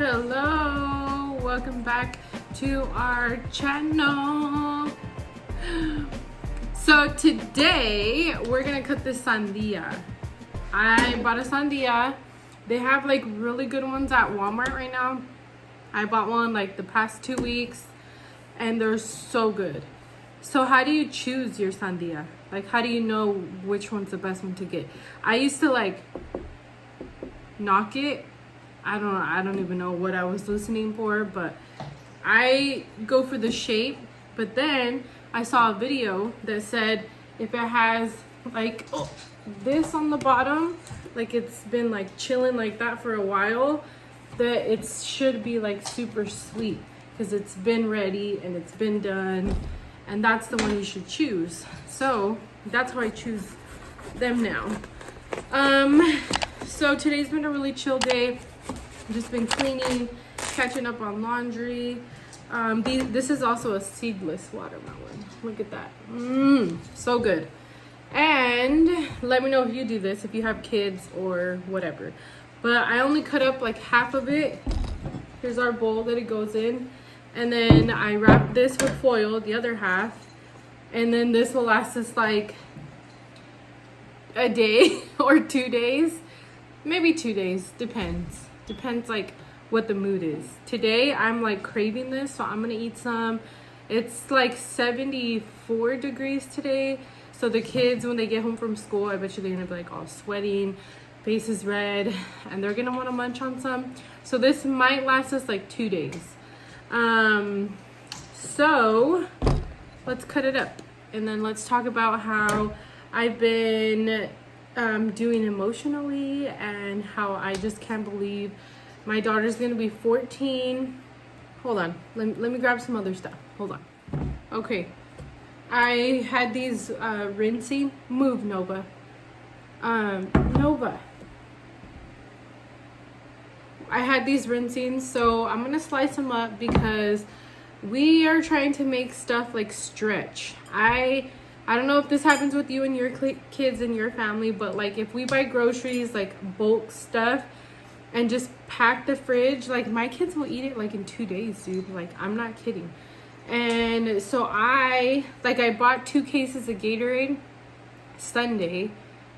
Hello, welcome back to our channel. So today we're gonna cut this sandia. I bought a sandia. They have like really good ones at Walmart right now. I bought one like the past 2 weeks and they're so good. So how do you choose your sandia? Like how do you know which one's the best one to get? I used to like knock it. I don't even know what I was listening for, but I go for the shape. But then I saw a video that said if it has like this on the bottom, like it's been like chilling like that for a while, that it should be like super sweet because it's been ready and it's been done, and that's the one you should choose. So that's how I choose them now. So today's been a really chill day. I've just been cleaning, catching up on laundry. This is also a seedless watermelon. Look at that. So good. And let me know if you do this, if you have kids or whatever. But I only cut up like half of it. Here's our bowl that it goes in. And then I wrap this with foil, the other half. And then this will last us like a day or 2 days. Maybe 2 days, depends like what the mood is. Today I'm like craving this, so I'm gonna eat some. It's like 74 degrees today, so the kids, when they get home from school, I bet you they're gonna be like all sweating, faces red, and they're gonna want to munch on some. So this might last us like 2 days. So let's cut it up and then let's talk about how I've been doing emotionally and how I just can't believe my daughter's gonna be 14. Hold on, let me grab some other stuff. Hold on. Okay, I had these rinsing. Move, Nova. Nova. I had these rinsings, so I'm gonna slice them up because we are trying to make stuff like stretch. I don't know if this happens with you and your kids and your family, but like if we buy groceries, like bulk stuff, and just pack the fridge, like my kids will eat it like in 2 days, dude. Like I'm not kidding. And so I bought 2 cases of Gatorade Sunday.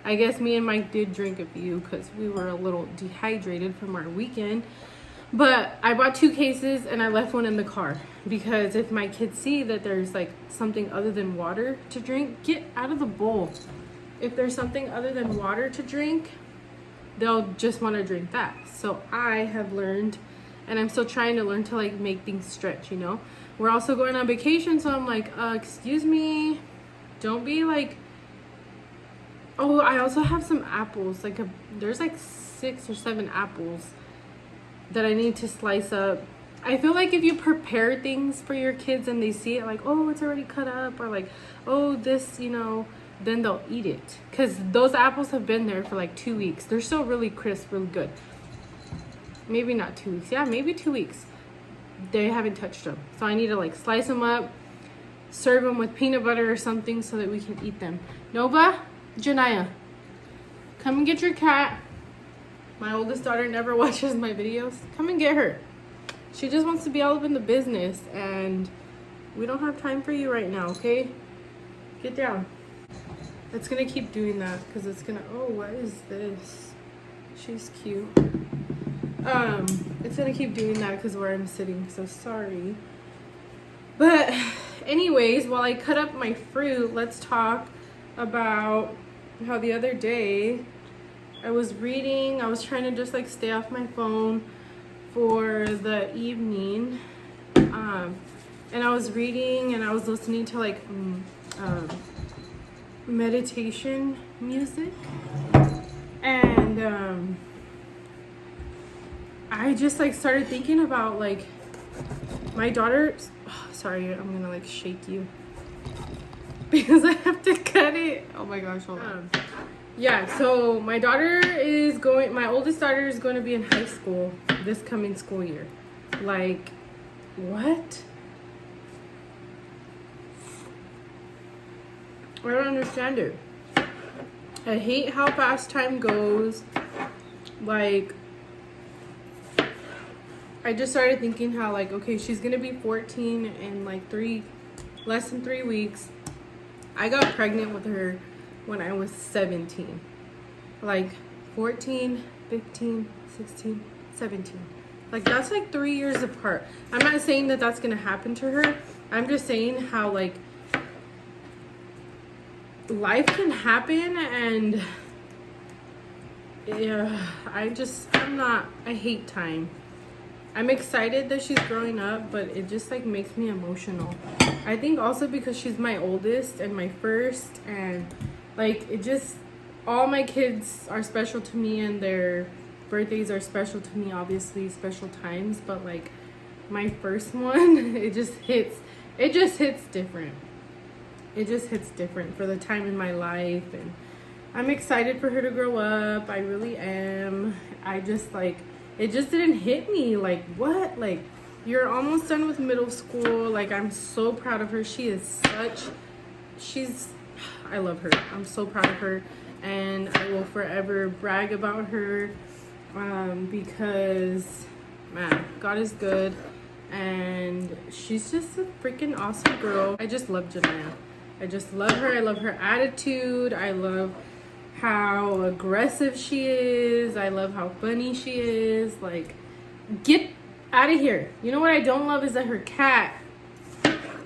I guess me and Mike did drink a few because we were a little dehydrated from our weekend. But I bought 2 cases and I left one in the car because if my kids see that there's like something other than water to drink, get out of the bowl. If there's something other than water to drink, they'll just want to drink that. So I have learned, and I'm still trying to learn to like make things stretch, you know. We're also going on vacation, so I'm like, excuse me, don't be like, oh, I also have some apples. Like there's like 6 or 7 apples that I need to slice up. I feel like if you prepare things for your kids and they see it like, oh, it's already cut up, or like, oh, this, you know, then they'll eat it. Because those apples have been there for like 2 weeks. They're still really crisp, really good. Maybe not 2 weeks. Yeah, maybe 2 weeks. They haven't touched them. So I need to like slice them up, serve them with peanut butter or something so that we can eat them. Nova, Janaya, come and get your cat. My oldest daughter never watches my videos. Come and get her. She just wants to be all up in the business, and we don't have time for you right now, okay? Get down. It's gonna keep doing that because it's gonna, oh, what is this? She's cute. It's gonna keep doing that because where I'm sitting, so sorry. But anyways, while I cut up my fruit, let's talk about how the other day I was reading. I was trying to just like stay off my phone for the evening, and I was reading and I was listening to like meditation music, and I just like started thinking about like my daughter. Sorry, I'm gonna like shake you because I have to cut it. Oh my gosh, hold on. Yeah, so my oldest daughter is going to be in high school this coming school year. Like, what? I don't understand it. I hate how fast time goes. Like, I just started thinking how, like, okay, she's gonna be 14 in like less than 3 weeks. I got pregnant with her when I was 17. Like 14, 15, 16, 17. Like, that's like 3 years apart. I'm not saying that that's gonna happen to her. I'm just saying how, like, life can happen, and yeah, I hate time. I'm excited that she's growing up, but it just like makes me emotional. I think also because she's my oldest and my first, and like it just, all my kids are special to me, and their birthdays are special to me, obviously special times, but like my first one, it just hits different. It just hits different for the time in my life, and I'm excited for her to grow up. I really am. I just like, it just didn't hit me. Like, what? Like, you're almost done with middle school. Like, I'm so proud of her. I love her. I'm so proud of her. And I will forever brag about her because, man, God is good. And she's just a freaking awesome girl. I just love Janaya. I just love her. I love her attitude. I love how aggressive she is. I love how funny she is. Like, get out of here. You know what I don't love is that her cat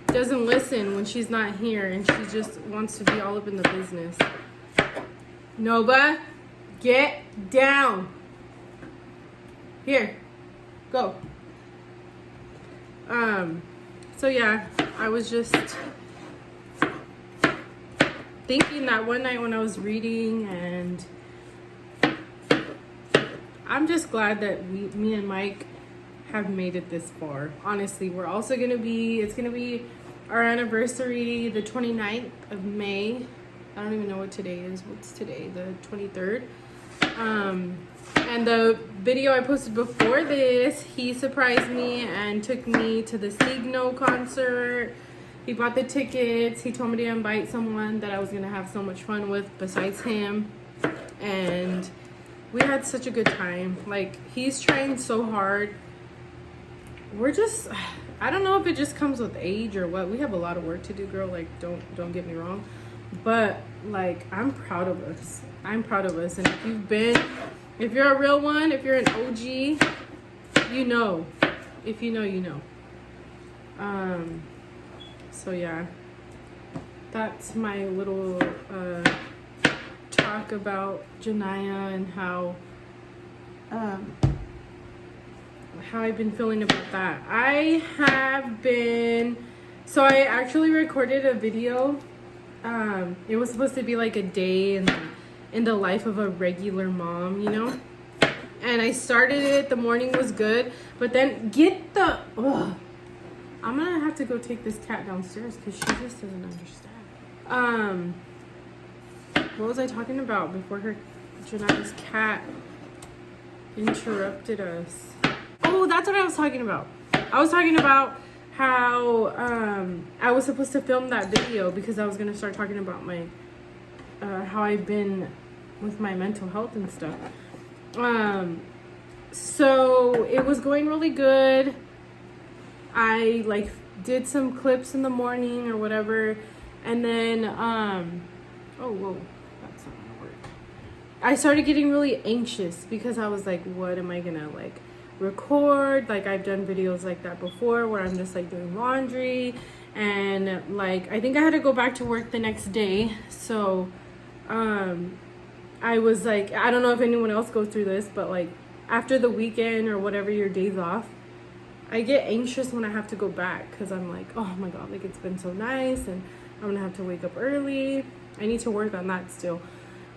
doesn't listen when she's not here, and she just wants to be all up in the business. Nova, get down. Here, go. So yeah, I was just thinking that one night when I was reading, and I'm just glad that me and Mike have made it this far. Honestly, we're also it's gonna be our anniversary, the 29th of May. I don't even know what today is. What's today? The 23rd. And the video I posted before this, he surprised me and took me to the Signo concert. He bought the tickets. He told me to invite someone that I was gonna have so much fun with besides him. And we had such a good time. Like, he's trying so hard. We're just, I don't know if it just comes with age or what. We have a lot of work to do, girl. Like, don't get me wrong. But like, I'm proud of us. I'm proud of us. And if you're a real one, if you're an OG, you know. If you know, you know. So yeah, that's my little talk about Janaya and how I've been feeling about that. I actually recorded a video. It was supposed to be like a day in the life of a regular mom, you know? And I started it, the morning was good, but then I'm gonna have to go take this cat downstairs because she just doesn't understand. What was I talking about before Janaya's cat interrupted us? Oh, that's what I was talking about. I was talking about how I was supposed to film that video because I was gonna start talking about my how I've been with my mental health and stuff. So it was going really good. I like did some clips in the morning or whatever, and then oh whoa, that's not gonna work. I started getting really anxious because I was like, what am I gonna like record? Like, I've done videos like that before where I'm just like doing laundry, and like I think I had to go back to work the next day. So I was like, I don't know if anyone else goes through this, but like after the weekend or whatever, your days off, I get anxious when I have to go back because I'm like, oh my god, like it's been so nice and I'm gonna have to wake up early. I need to work on that still.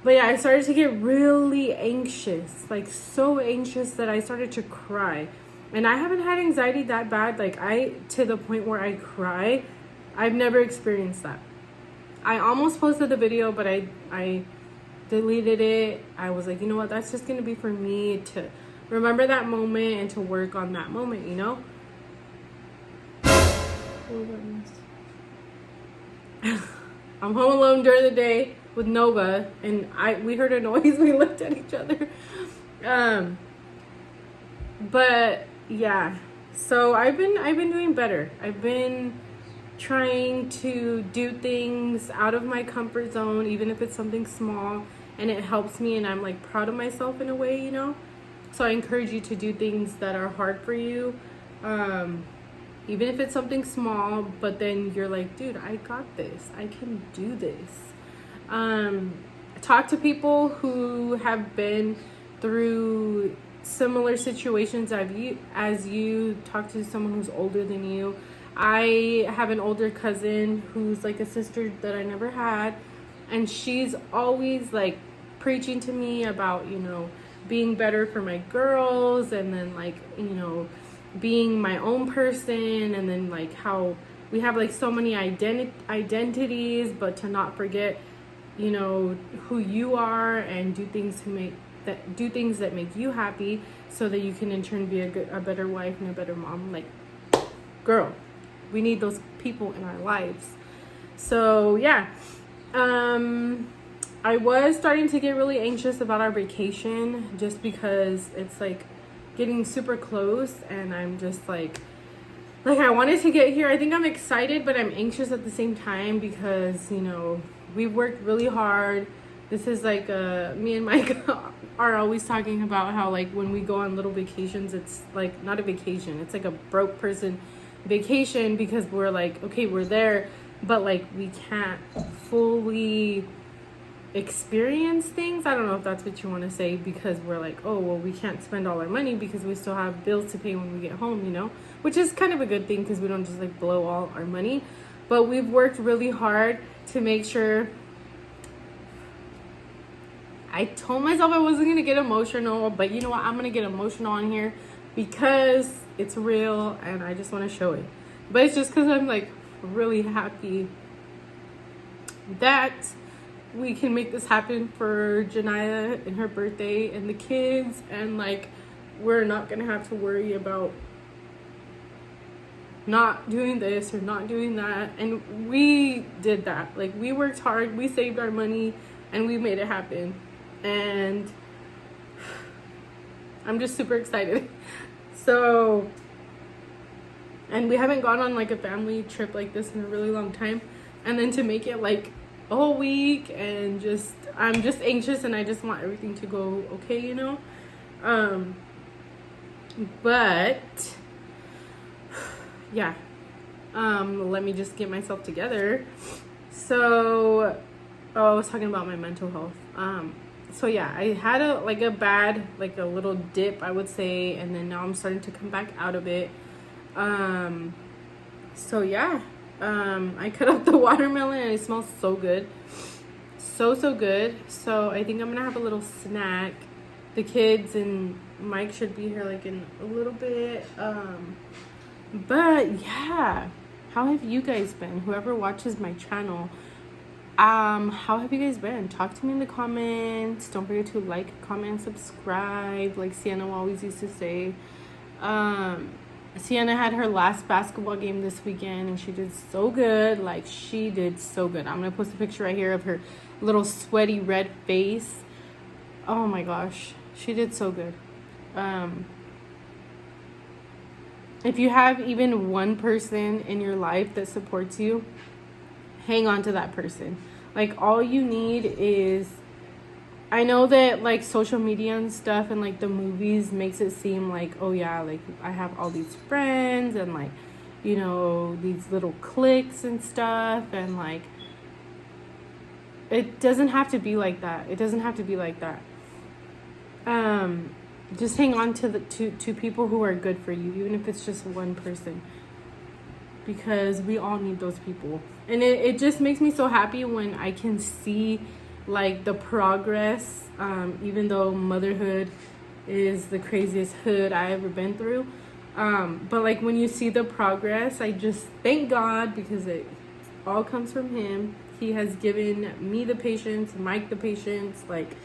But yeah, I started to get really anxious, like so anxious that I started to cry. And I haven't had anxiety that bad, like to the point where I cry. I've never experienced that. I almost posted the video, but I deleted it. I was like, you know what, that's just gonna be for me to remember that moment and to work on that moment, you know? I'm home alone during the day with Nova, and we heard a noise. We looked at each other. But yeah, so I've been doing better. I've been trying to do things out of my comfort zone, even if it's something small, and it helps me, and I'm like proud of myself in a way, you know. So I encourage you to do things that are hard for you, even if it's something small, but then you're like, dude, I got this, I can do this. Talk to people who have been through similar situations as you. Talk to someone who's older than you. I have an older cousin who's like a sister that I never had, and she's always like preaching to me about, you know, being better for my girls, and then like, you know, being my own person, and then like how we have like so many identities, but to not forget, you know, who you are, and do things that make you happy, so that you can in turn be a better wife and a better mom. Like, girl, we need those people in our lives. So yeah, I was starting to get really anxious about our vacation, just because it's like getting super close, and I'm just like I wanted to get here. I think I'm excited, but I'm anxious at the same time, because, you know, we've worked really hard. This is like me and Mike are always talking about how, like, when we go on little vacations, it's like not a vacation, it's like a broke person vacation, because we're like, okay, we're there, but like we can't fully experience things. I don't know if that's what you want to say, because we're like, oh well, we can't spend all our money because we still have bills to pay when we get home, you know, which is kind of a good thing, because we don't just like blow all our money. But we've worked really hard to make sure. I told myself I wasn't gonna get emotional, but you know what, I'm gonna get emotional on here because it's real and I just want to show it. But it's just because I'm like really happy that we can make this happen for Janiyah and her birthday and the kids, and like we're not gonna have to worry about not doing this or not doing that. And we did that. Like, we worked hard, we saved our money, and we made it happen. And I'm just super excited. So, and we haven't gone on like a family trip like this in a really long time, and then to make it like a whole week, and just I'm just anxious, and I just want everything to go okay, you know. But yeah, let me just get myself together. So, I was talking about my mental health. So yeah, I had a little dip, I would say, and then now I'm starting to come back out of it. So yeah, I cut up the watermelon and it smells so good. So good. So I think I'm gonna have a little snack. The kids and Mike should be here like in a little bit. But yeah, how have you guys been? Whoever watches my channel, how have you guys been? Talk to me in the comments. Don't forget to like, comment, subscribe, like Sienna always used to say. Sienna had her last basketball game this weekend, and she did so good. Like, she did so good. I'm gonna post a picture right here of her little sweaty red face. Oh my gosh, she did so good. If you have even one person in your life that supports you, hang on to that person. Like, all you need is, I know that like social media and stuff and like the movies makes it seem like, oh yeah, like I have all these friends and like, you know, these little cliques and stuff, and like it doesn't have to be like that. It doesn't have to be like that. Just hang on to people who are good for you, even if it's just one person, because we all need those people. And it just makes me so happy when I can see like the progress, even though motherhood is the craziest hood I ever been through. But like when you see the progress, I just thank God, because it all comes from him. He has given me the patience, Mike the patience. Like,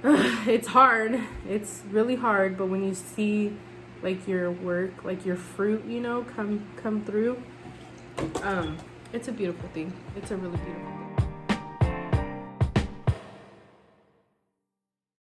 it's hard. It's really hard. But when you see like your work, like your fruit, you know, come through, it's a beautiful thing. It's a really beautiful thing.